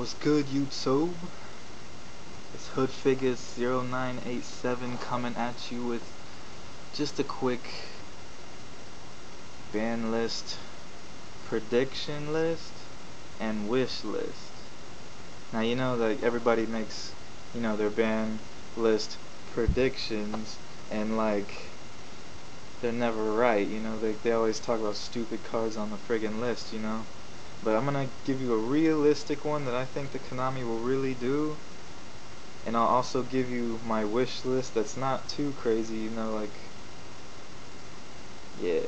What's good, YouTube? It's Hoodfigures0987 coming at you with just a quick ban list, prediction list, and wish list. Now you know that everybody makes, their ban list predictions, and they're never right. They always talk about stupid cards on the friggin' list, But I'm gonna give you a realistic one that I think the Konami will really do, and I'll also give you my wish list that's not too crazy, yeah.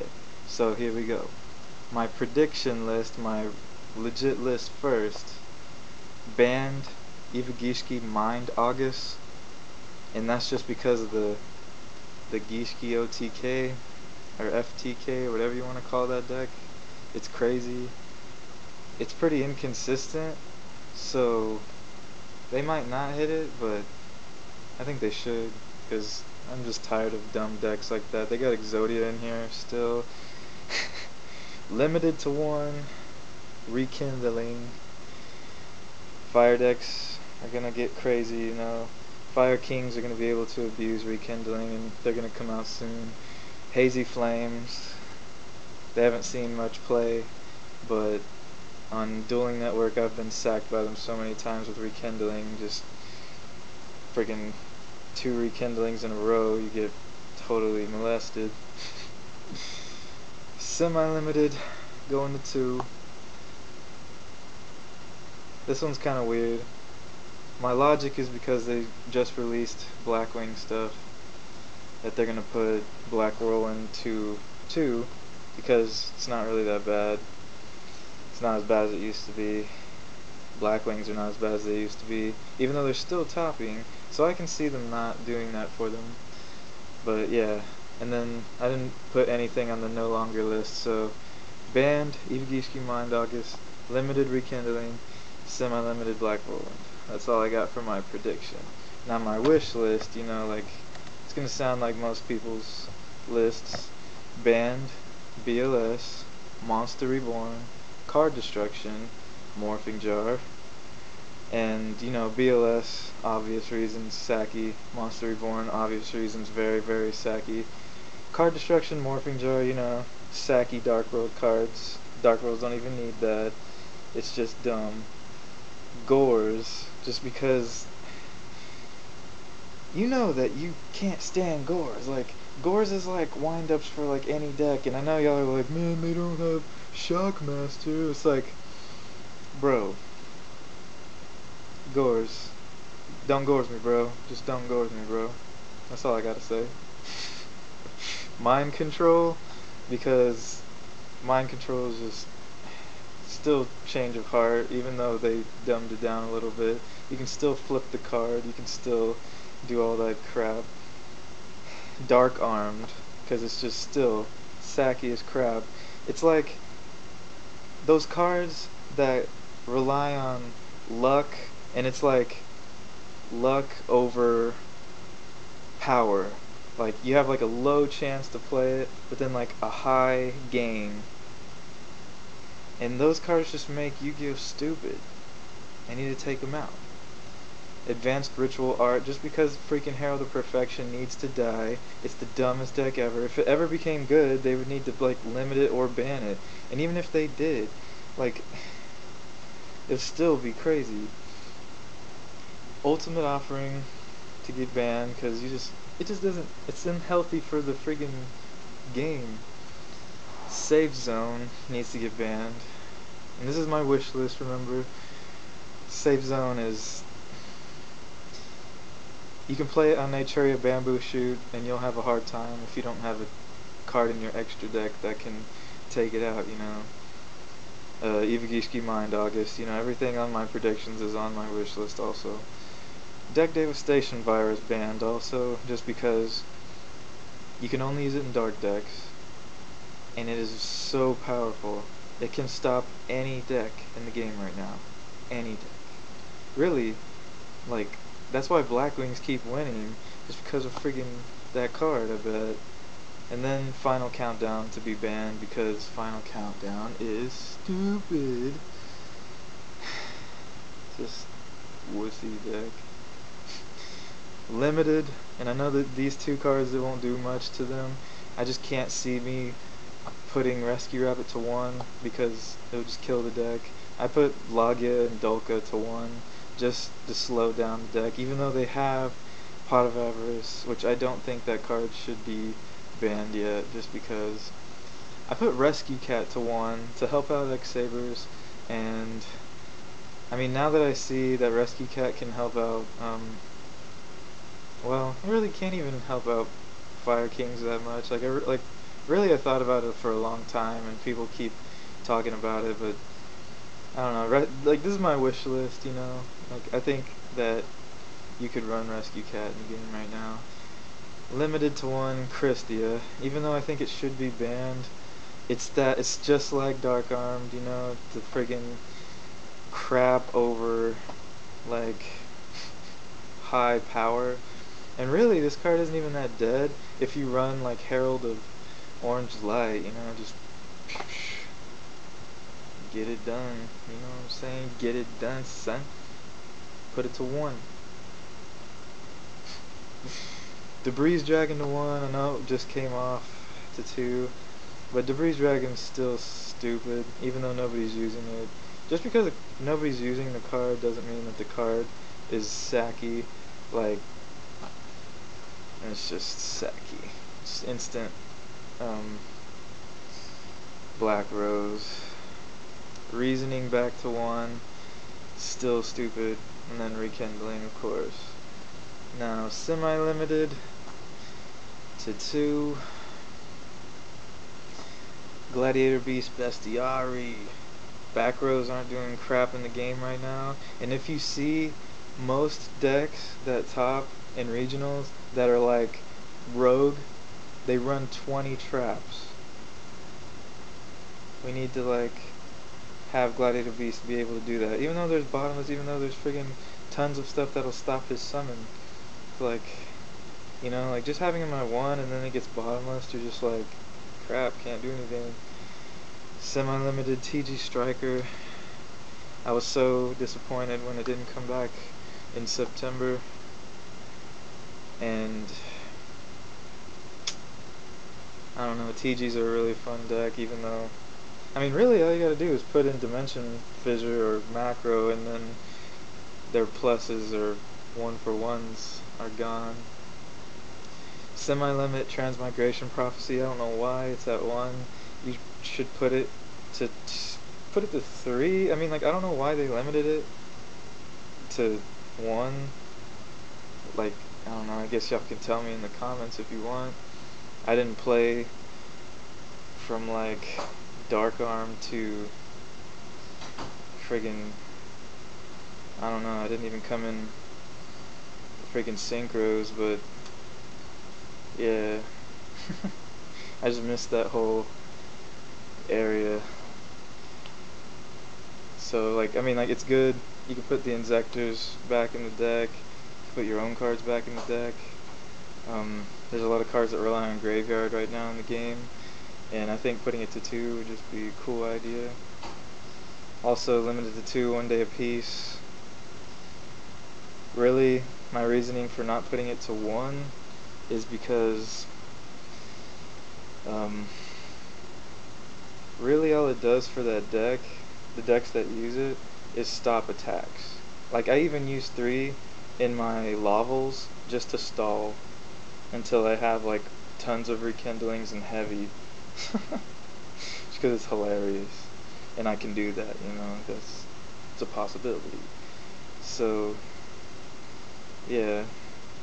So here we go. My prediction list, my legit list first. Banned Evigishki Mind Augus, and that's just because of the Gishki OTK or FTK, whatever you want to call that deck. It's crazy. It's pretty inconsistent, so they might not hit it, but I think they should, because I'm just tired of dumb decks like that. They got Exodia in here still. Limited to 1. Rekindling. Fire decks are gonna get crazy, Fire Kings are gonna be able to abuse Rekindling, and they're gonna come out soon. Hazy Flames. They haven't seen much play, but on Dueling Network I've been sacked by them so many times with Rekindling. Just friggin' 2 Rekindlings in a row, you get totally molested. Semi-limited, going to 2. This one's kinda weird. My logic is because they just released Blackwing stuff, that they're gonna put Black Whirlwind to 2, because it's not really that bad. It's not as bad as it used to be. Blackwings are not as bad as they used to be, even though they're still topping, so I can see them not doing that for them. But yeah, and then I didn't put anything on the no longer list, so banned Evigishki Mind Augus, limited Rekindling, semi-limited Black Whirlwind. That's all I got for my prediction. Now my wish list, it's gonna sound like most people's lists. Banned BLS, Monster Reborn, Card Destruction, Morphing Jar, and BLS, obvious reasons, sacky. Monster Reborn, obvious reasons, very, very sacky. Card Destruction, Morphing Jar, sacky Dark World cards. Dark Worlds don't even need that. It's just dumb. Gorz, just because that you can't stand Gorz. Gorz is wind-ups for any deck, and I know y'all are like, man, they don't have Shockmaster. It's bro, Gorz. Don't Gorz me, bro. Just don't Gorz me, bro. That's all I gotta say. Mind Control, because Mind Control is just still change of heart, even though they dumbed it down a little bit. You can still flip the card, you can still do all that crap. Dark Armed, because it's just still sacky as crap. It's like those cards that rely on luck, and it's luck over power. You have a low chance to play it, but then a high gain. And those cards just make Yu-Gi-Oh! Stupid. I need to take them out. Advanced Ritual Art, just because freaking Herald of Perfection needs to die. It's the dumbest deck ever. If it ever became good, they would need to limit it or ban it. And even if they did, it'd still be crazy. Ultimate Offering to get banned, because it just doesn't, it's unhealthy for the friggin' game. Safe Zone needs to get banned. And this is my wish list, remember. Safe Zone is, you can play it on Naturia Bamboo Shoot, and you'll have a hard time if you don't have a card in your extra deck that can take it out, Evigishki Mind Augus, everything on my predictions is on my wish list also. Deck Devistation Virus banned also, just because you can only use it in dark decks, and it is so powerful. It can stop any deck in the game right now. Any deck. Really, that's why Blackwings keep winning, just because of friggin' that card, I bet. And then Final Countdown to be banned, because Final Countdown is stupid. Just wussy deck. Limited, and I know that these two cards, it won't do much to them. I just can't see me putting Rescue Rabbit to 1 because it would just kill the deck. I put Laggia and Dolkka to 1 just to slow down the deck, even though they have Pot of Avarice, which I don't think that card should be banned yet, just because. I put Rescue Cat to 1 to help out X-Sabers, and I mean, now that I see that Rescue Cat can help out, well, it really can't even help out Fire Kings that much. Really I thought about it for a long time, and people keep talking about it, but I don't know, like, this is my wish list, you know? Like, I think that you could run Rescue Cat in the game right now. Limited to 1 Kristya, even though I think it should be banned. It's just like Dark Armed, you know, the friggin' crap over, like, high power. And really, this card isn't even that dead if you run, like, Herald of Orange Light, you know, just get it done, you know what I'm saying? Get it done, son. Put it to 1. Debris Dragon to 1, I know it just came off to 2, but Debris Dragon's still stupid, even though nobody's using it. Just because nobody's using the card doesn't mean that the card is sacky. Like, it's just sacky. It's instant Black Rose. Reasoning back to 1, still stupid, and then Rekindling, of course. Now, semi-limited to 2, Gladiator Beast Bestiari. Back rows aren't doing crap in the game right now, and if you see most decks that top in regionals that are like rogue, they run 20 traps. We need to, like, have Gladiator Beast be able to do that, even though there's bottomless, even though there's friggin' tons of stuff that'll stop his summon. Like, you know, like, just having him at 1 and then it gets bottomless, you're just like, crap, can't do anything. Semi-limited TG Striker. I was so disappointed when it didn't come back in September, and I don't know, TGs are a really fun deck, even though, I mean, really all you gotta do is put in Dimension Fissure or Macro, and then their pluses or 1-for-1s are gone. Semi-limit Transmigration Prophecy, I don't know why it's at 1. You should put it to 3. I mean, like, I don't know why they limited it to 1. Like, I don't know, I guess y'all can tell me in the comments if you want. I didn't play from, like, Dark Arm to friggin', I don't know, I didn't even come in friggin' Synchros, but yeah. I just missed that whole area. So, like, I mean, like, it's good. You can put the Inzectors back in the deck, you can put your own cards back in the deck. There's a lot of cards that rely on Graveyard right now in the game, and I think putting it to 2 would just be a cool idea. Also limited to 2, 1 day apiece. Really, my reasoning for not putting it to 1 is because really all it does for that deck, the decks that use it, is stop attacks. Like, I even use 3 in my Lavels just to stall until I have, like, tons of Rekindlings and heavy. Just because it's hilarious, and I can do that, you know, it's a possibility. So yeah,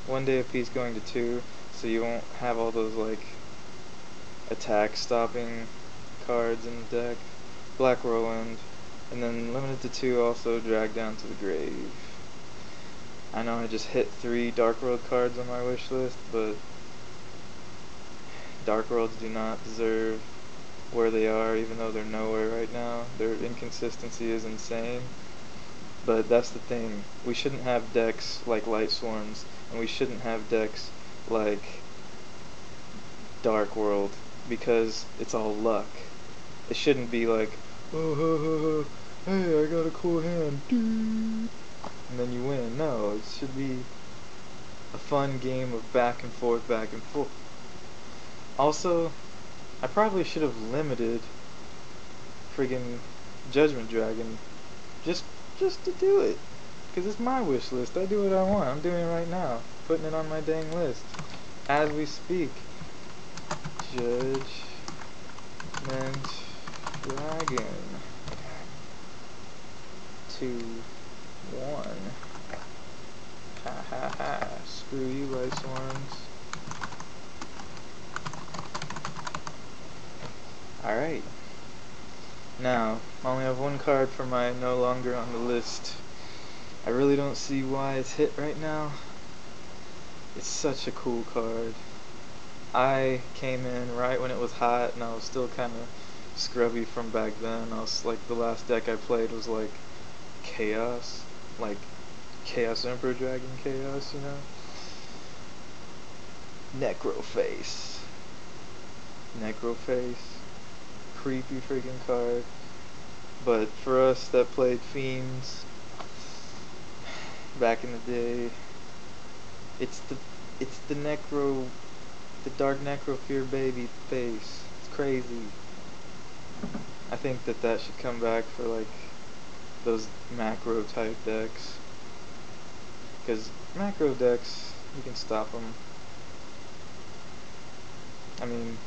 1 day apiece going to 2, so you won't have all those, like, attack stopping cards in the deck. Black Whirlwind, and then limited to 2, also Drag Down to the Grave. I know I just hit 3 Dark World cards on my wish list, but Dark Worlds do not deserve where they are, even though they're nowhere right now. Their inconsistency is insane. But that's the thing. We shouldn't have decks like Light Swarms, and we shouldn't have decks like Dark World, because it's all luck. It shouldn't be like, oh, hey, I got a cool hand, dude. and then you win. No, it should be a fun game of back and forth, back and forth. Also, I probably should have limited friggin' Judgment Dragon just to do it, because it's my wish list. I do what I want. I'm doing it right now, putting it on my dang list as we speak. Judgment Dragon 2-1. Ha ha ha. Screw you, Ice Worms. Alright. Now, I only have one card for my no longer on the list. I really don't see why it's hit right now. It's such a cool card. I came in right when it was hot, and I was still kind of scrubby from back then. I was like, the last deck I played was like Chaos, like Chaos Emperor Dragon Chaos, you know? Necroface. Necroface. Creepy freaking card. But for us that played Fiends back in the day, it's the Dark Necro Fear baby face. It's crazy. I think that should come back for like those macro type decks, because macro decks, you can stop them. I mean,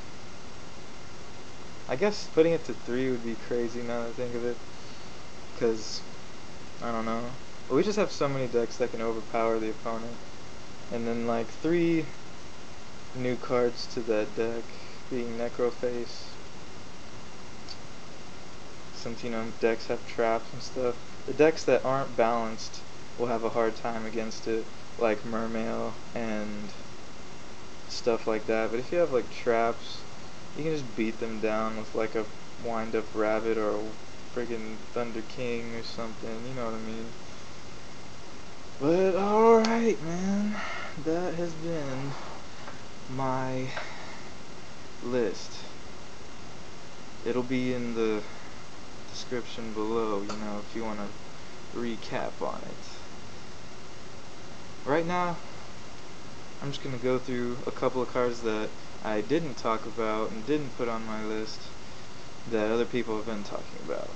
I guess putting it to 3 would be crazy now that I think of it, because I don't know, but we just have so many decks that can overpower the opponent. And then like 3 new cards to that deck being Necroface, since, you know, decks have traps and stuff. The decks that aren't balanced will have a hard time against it, like Mermail and stuff like that. But if you have like traps, you can just beat them down with like a wind-up rabbit or a friggin' Thunder King or something, you know what I mean? But alright, man, that has been my list. It'll be in the description below, you know, if you want to recap on it. Right now, I'm just going to go through a couple of cards that I didn't talk about and didn't put on my list that other people have been talking about.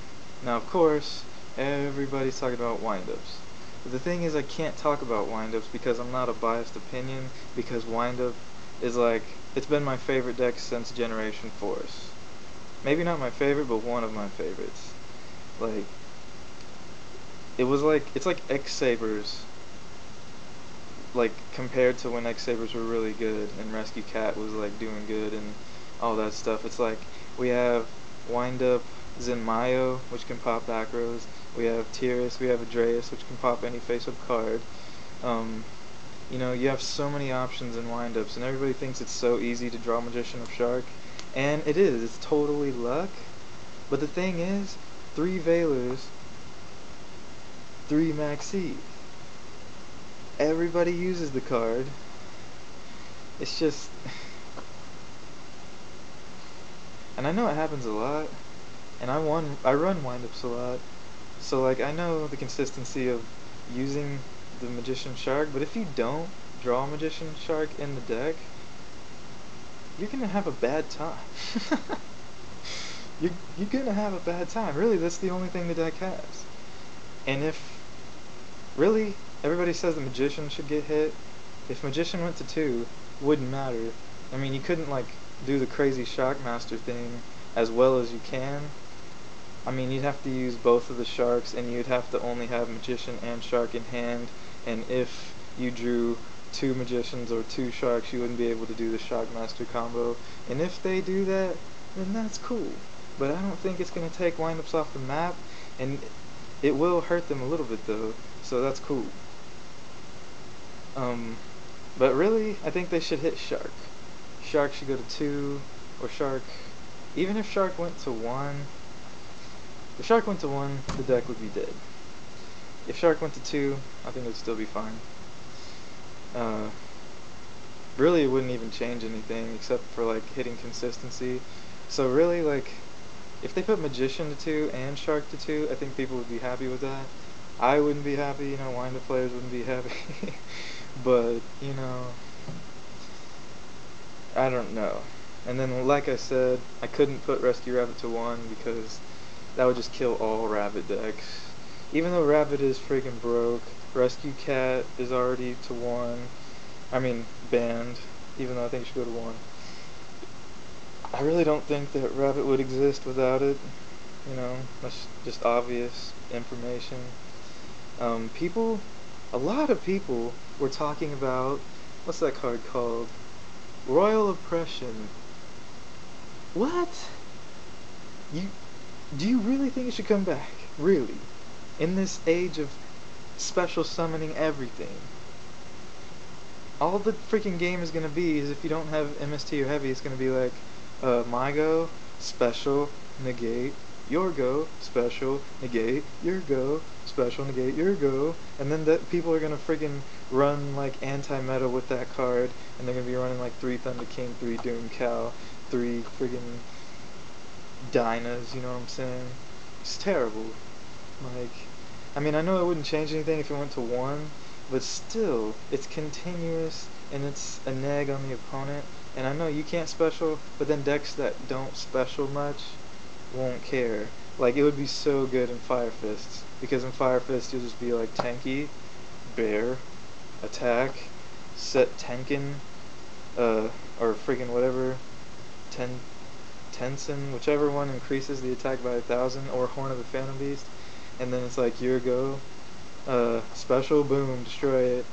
Now, of course, everybody's talking about windups. But the thing is, I can't talk about windups because I'm not a biased opinion, because windup is like, it's been my favorite deck since Generation Force. Maybe not my favorite, but one of my favorites. Like, it's like X-Sabers, like, compared to when X-Sabers were really good and Rescue Cat was like doing good and all that stuff. It's like, we have windup Zenmayo, which can pop back rows. We have Tyrus, we have Adreus, which can pop any face-up card. You know, you have so many options in windups, and everybody thinks it's so easy to draw Magician of Shark. And it is, it's totally luck. But the thing is, 3 Veilers, 3 Maxis. Everybody uses the card. It's just... and I know it happens a lot, and I run windups a lot, so like I know the consistency of using the Magician Shark, but if you don't draw Magician Shark in the deck, you're gonna have a bad time. you're gonna have a bad time. Really, that's the only thing the deck has. And if really everybody says the Magician should get hit, if Magician went to 2, wouldn't matter. I mean, you couldn't like do the crazy Shockmaster thing as well as you can. I mean, you'd have to use both of the Sharks, and you'd have to only have Magician and Shark in hand, and if you drew 2 Magicians or 2 Sharks, you wouldn't be able to do the Shockmaster combo. And if they do that, then that's cool. But I don't think it's going to take windups off the map, and it will hurt them a little bit though, so that's cool. But really, I think they should hit Shark. Shark should go to 2, or Shark, even if Shark went to 1, if Shark went to 1, the deck would be dead. If Shark went to 2, I think it would still be fine. Really, it wouldn't even change anything except for like hitting consistency. So really, like, if they put Magician to 2 and Shark to 2, I think people would be happy with that. I wouldn't be happy, you know, Wind Up players wouldn't be happy. But, you know, I don't know. And then, like I said, I couldn't put Rescue Rabbit to 1 because that would just kill all Rabbit decks. Even though Rabbit is friggin' broke, Rescue Cat is already to 1. I mean, banned, even though I think it should go to 1. I really don't think that Rabbit would exist without it. You know, that's just obvious information. A lot of people were talking about, what's that card called? Royal Oppression. What? Do you really think it should come back? Really? In this age of special summoning everything? All the freaking game is gonna be is if you don't have MST or heavy, it's gonna be like, my go, special, negate, your go, special, negate, your go, special, negate, your go, and then that people are gonna friggin' run like anti-meta with that card, and they're gonna be running like 3 Thunder King, 3 Doom Cow, 3 friggin' Dynas, you know what I'm saying? It's terrible. Like, I mean, I know it wouldn't change anything if it went to 1, but still, it's continuous, and it's a neg on the opponent, and I know you can't special, but then decks that don't special much won't care. Like, it would be so good in Fire Fists, because in Fire Fist you'll just be like tanky, bear, attack, set Tenkin, or friggin' whatever, Tensin, whichever one increases the attack by 1,000, or Horn of the Phantom Beast, and then it's like, your go, special, boom, destroy it.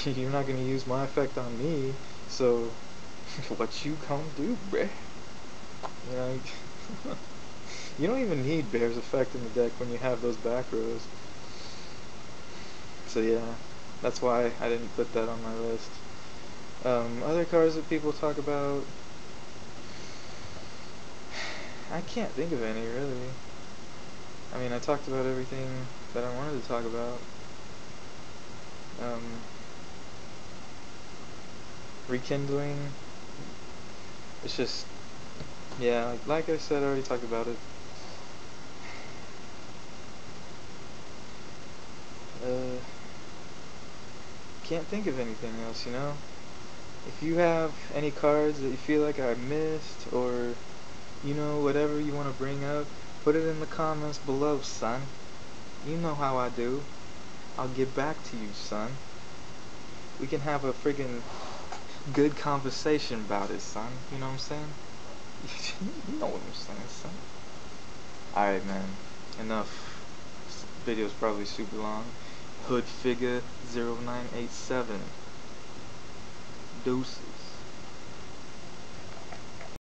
You're not gonna use my effect on me, so what you gonna do, bruh? You know, you don't even need Bear's effect in the deck when you have those back rows. So yeah, that's why I didn't put that on my list. Other cards that people talk about, I can't think of any, really. I mean, I talked about everything that I wanted to talk about. Rekindling, it's just, yeah, like I said, I already talked about it. Can't think of anything else, you know? If you have any cards that you feel like I missed, or, you know, whatever you want to bring up, put it in the comments below, son. You know how I do. I'll get back to you, son. We can have a friggin' good conversation about it, son. You know what I'm saying? You know what I'm saying, son. Alright, man. Enough. This video's probably super long. Hood Figure 0987. Deuces.